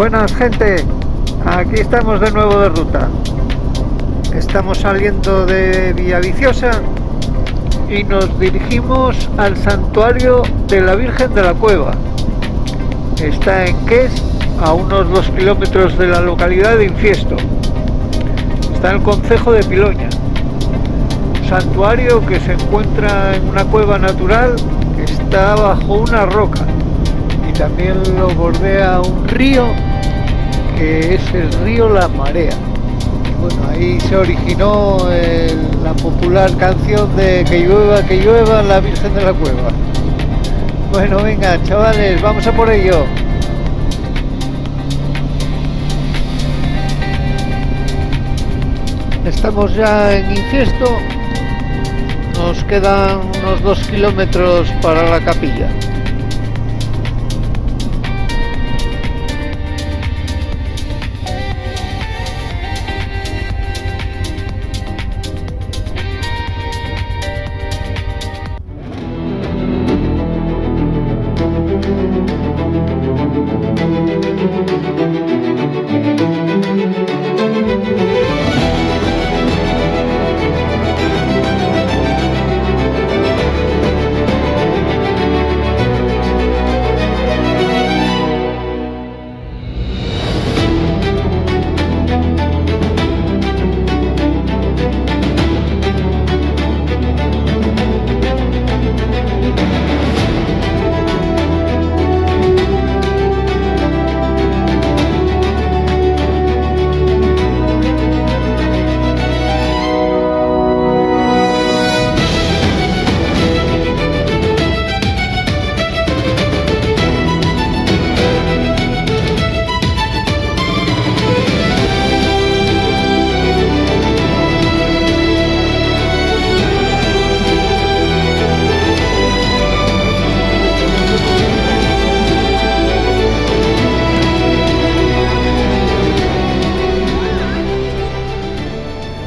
Buenas gente, aquí estamos de nuevo de ruta. Estamos saliendo de Villaviciosa y nos dirigimos al santuario de la Virgen de la Cueva. Está en Ques, a unos 2 kilómetros de la localidad de Infiesto. Está en el concejo de Piloña. Un santuario que se encuentra en una cueva natural que está bajo una roca. Y también lo bordea un río que es el río La Marea. Bueno, ahí se originó la popular canción de que llueva la Virgen de la Cueva. Bueno, venga chavales, vamos a por ello. Estamos ya en Infiesto, nos quedan unos 2 kilómetros para la capilla.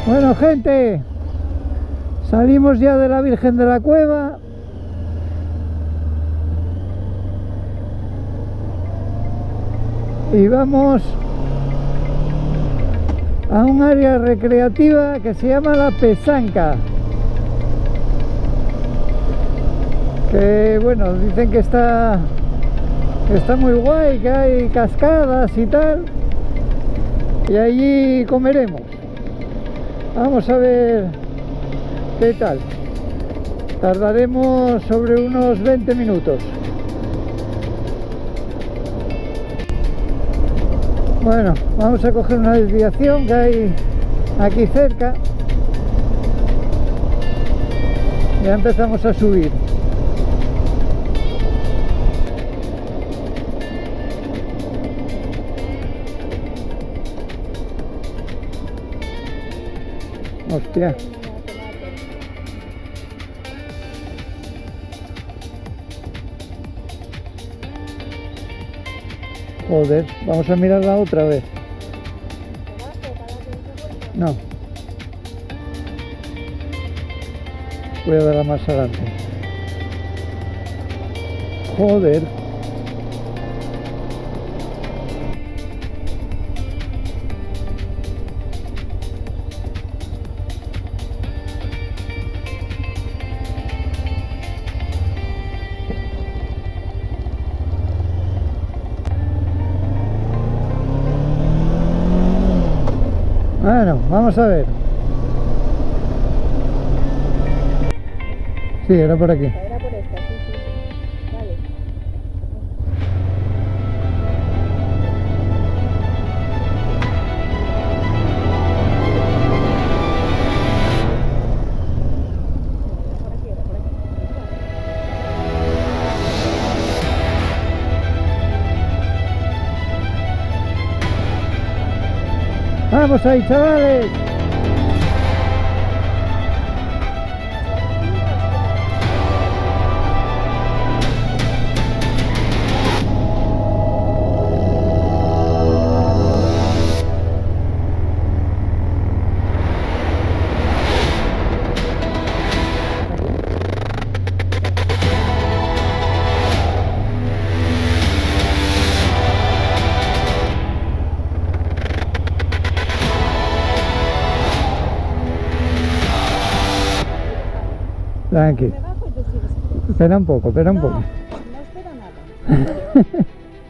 Bueno gente, salimos ya de la Virgen de la Cueva y vamos a un área recreativa que se llama La Pesanca, que bueno, dicen que está muy guay, que hay cascadas y tal, y allí comeremos. Vamos a ver qué tal. Tardaremos sobre unos 20 minutos. Bueno, vamos a coger una desviación que hay aquí cerca. Ya empezamos a subir. Hostia. Joder, vamos a mirarla otra vez. No. Voy a darla más adelante. Joder. Bueno, vamos a ver. Sí, era por aquí. Era por esta, sí, sí. Vale. Por aquí, era por aquí. ¡Vamos ahí, chavales! Me tranqui. bajo y tú sigues. Espera un poco, espera un No, poco. no espero nada.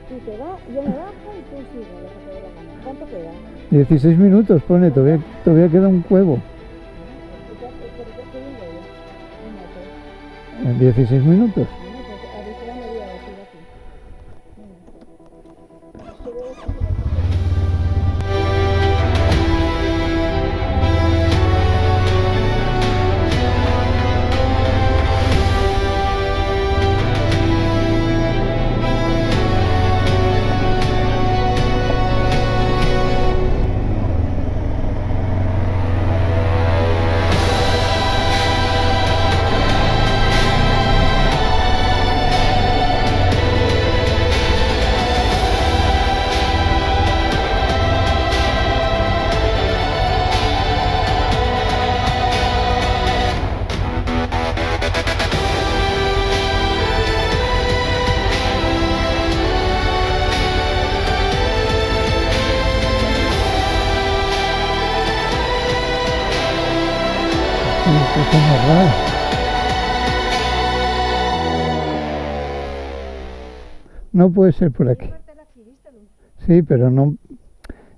Tú te vas, yo me bajo y tú sigues lo que te dé la gana. ¿Cuánto queda? 16 minutos, pone, todavía queda un huevo. Pero yo estoy en medio. Un metro. En 16 minutos. Bueno, pues ahorita la media de aquí a aquí. Esto es raro. No puede ser por aquí. Sí, pero no.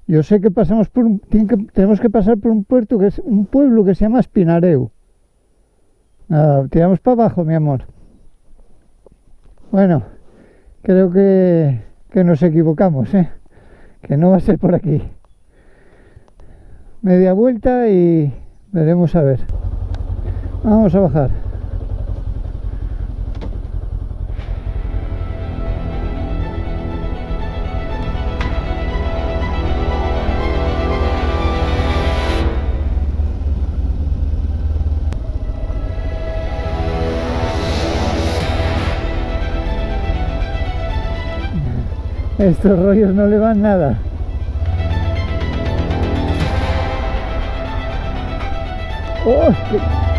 Yo sé que pasamos por tenemos que pasar por un puerto que es un pueblo que se llama Espinareu. Tiramos para abajo, mi amor. Bueno, creo que nos equivocamos, ¿eh? Que no va a ser por aquí. Media vuelta y veremos a ver. Vamos a bajar. Estos rollos no le van nada. ¡Oh!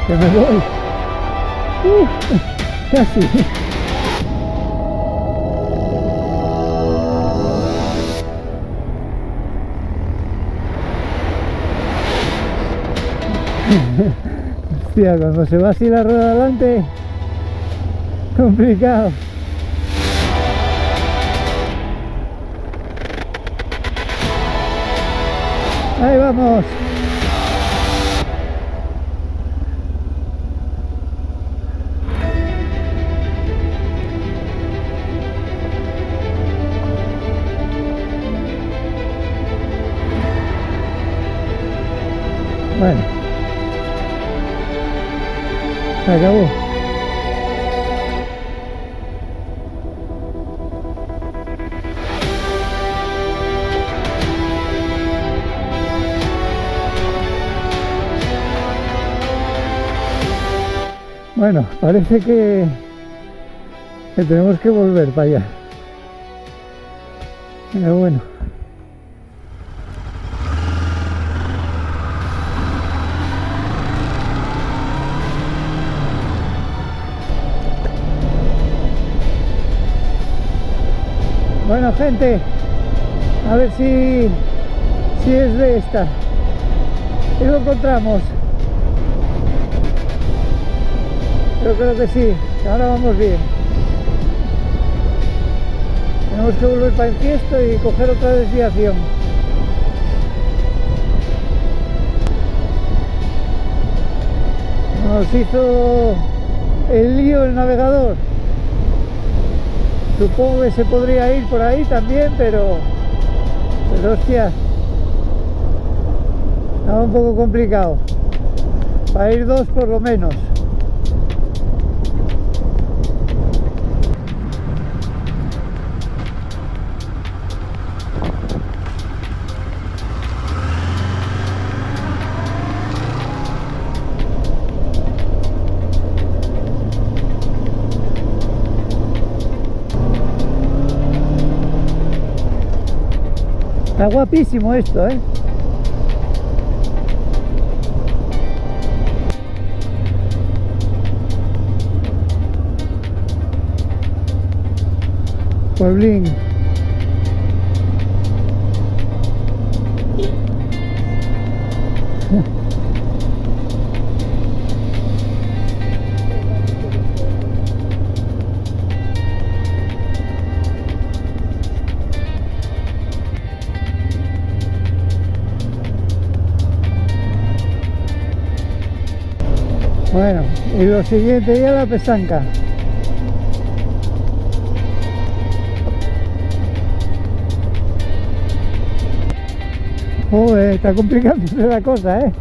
Que me voy. Casi. Hostia, cuando se va así la rueda adelante, complicado. Ahí vamos. Bueno, se acabó. Bueno, parece que tenemos que volver para allá. Pero bueno. Bueno, gente, a ver si es de esta. Y lo encontramos. Yo creo que sí, que ahora vamos bien. Tenemos que volver para Enciesto y coger otra desviación. Nos hizo el lío el navegador. Supongo que se podría ir por ahí también, pero hostia, estaba un poco complicado. Para ir dos por lo menos. Está guapísimo esto, ¿eh? Pueblín. Bueno, y lo siguiente ya la pesanca. Joder, está complicándose la cosa, ¿eh?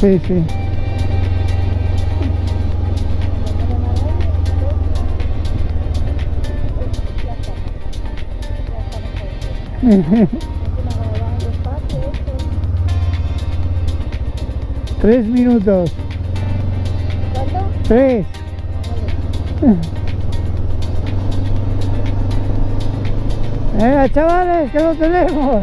Sí, sí. Tres minutos. ¿Cuánto? 3. Chavales, que lo tenemos.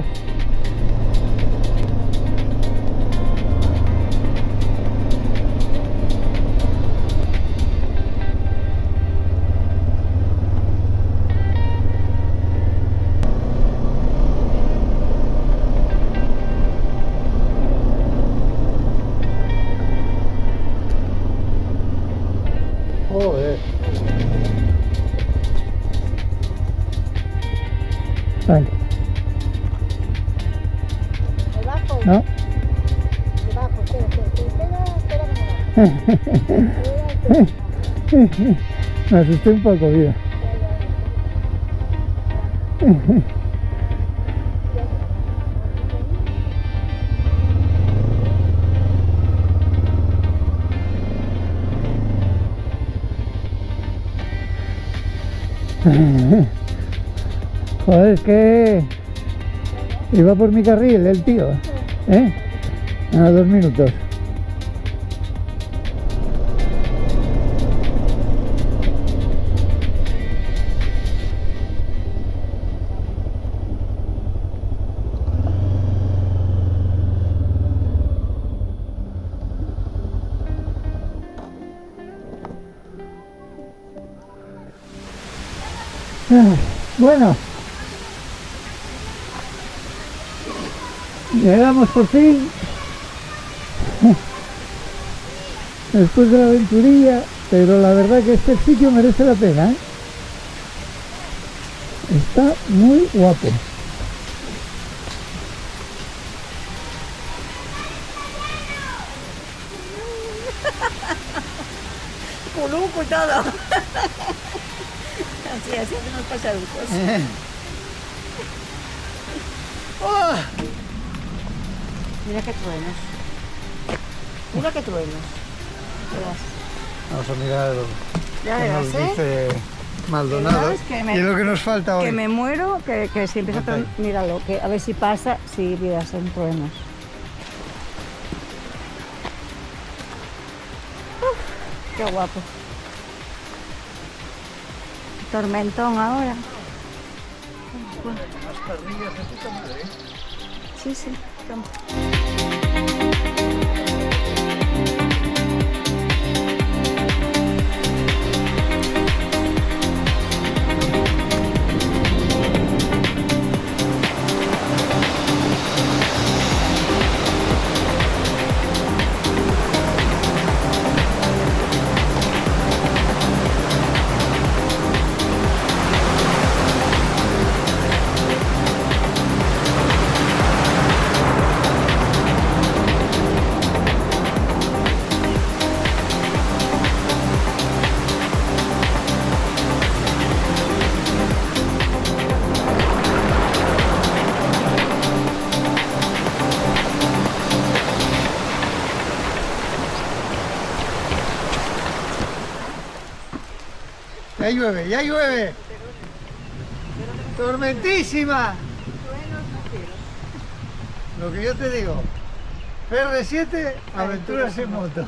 Joder. Tranqui. ¿Me bajo? ¿No? Me bajo, espera que me bajo. Me asusté un poco, mira. Joder, es que iba por mi carril el tío, ¿eh? A 2 minutos. Bueno, llegamos por fin, después de la aventurilla, pero la verdad que este sitio merece la pena, ¿eh? Está muy guapo. Culuco y todo. Así hacen unos pasarucos. ¡Oh! Mira qué truenos. Mira qué truenos. Verás. Vamos a mirar Ya qué nos verás, dice Maldonado. Verás que me- Y lo que nos falta hoy. Que me muero, que si empieza a Ok. míralo, que a ver si pasa, si verás, son truenos. Uf, qué guapo. Tormentón ahora. Las parrillas de puta madre. Sí, sí. Toma. Ya llueve, ya llueve. Tormentísima. Lo que yo te digo. PR7, aventuras en moto.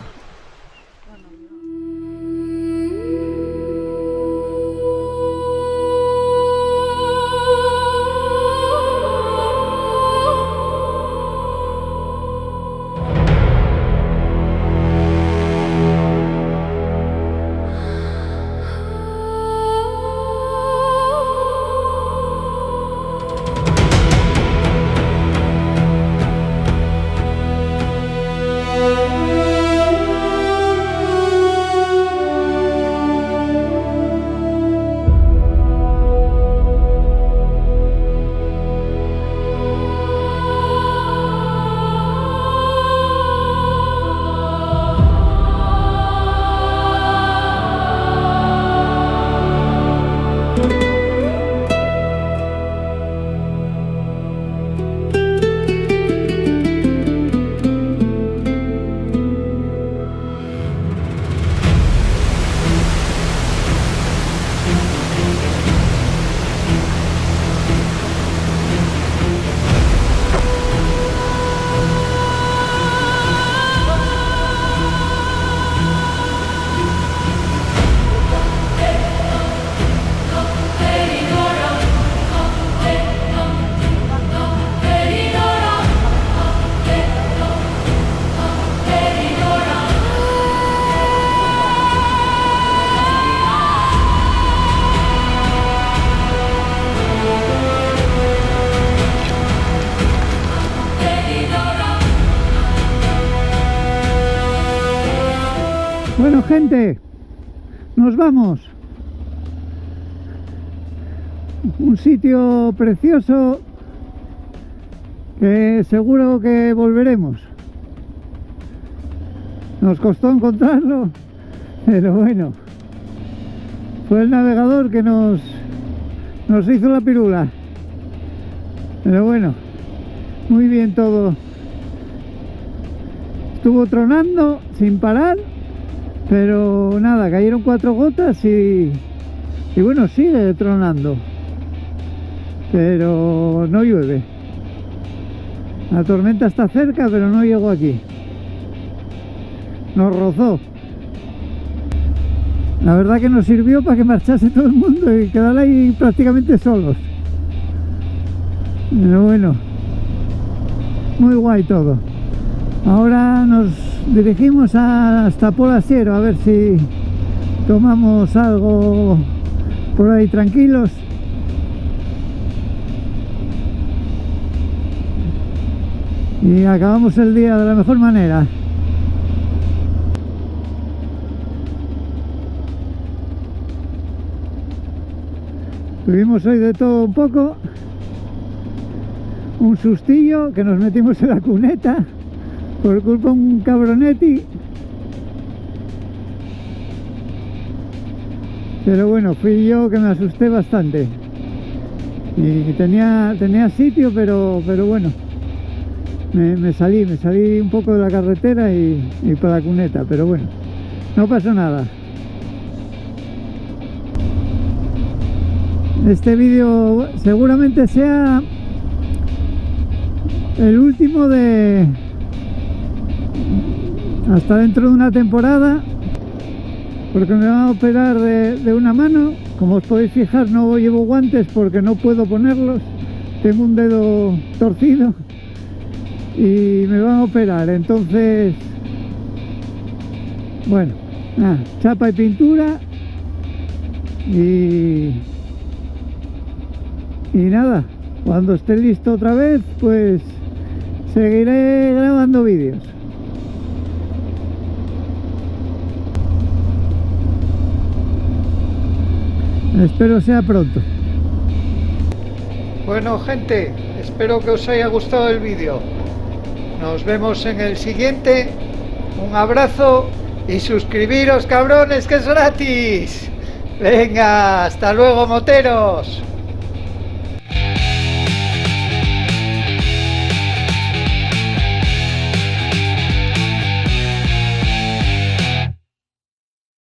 Bueno, gente, nos vamos. Un sitio precioso que seguro que volveremos. Nos costó encontrarlo, pero bueno, fue el navegador que nos hizo la pirula. Pero bueno, muy bien todo. Estuvo tronando sin parar, pero nada, cayeron 4 gotas y bueno, sigue tronando, pero no llueve. La tormenta está cerca, pero no llegó aquí. Nos rozó. La verdad que nos sirvió para que marchase todo el mundo y quedar ahí prácticamente solos. Pero bueno, muy guay todo. Ahora nos dirigimos hasta Polasiero a ver si tomamos algo por ahí tranquilos. Y acabamos el día de la mejor manera. Tuvimos hoy de todo un poco. Un sustillo que nos metimos en la cuneta por culpa de un cabronetti. Pero bueno, fui yo que me asusté bastante. Y tenía sitio, pero bueno. Me salí un poco de la carretera y para la cuneta, pero bueno, no pasó nada. Este vídeo seguramente sea el último de hasta dentro de una temporada, porque me van a operar de una mano. Como os podéis fijar, no llevo guantes porque no puedo ponerlos, tengo un dedo torcido y me van a operar. Entonces, bueno, chapa y pintura y nada, cuando esté listo otra vez, pues seguiré grabando vídeos. Espero sea pronto. Bueno, gente, espero que os haya gustado el vídeo. Nos vemos en el siguiente. Un abrazo y suscribiros, cabrones, que es gratis. Venga, hasta luego, moteros.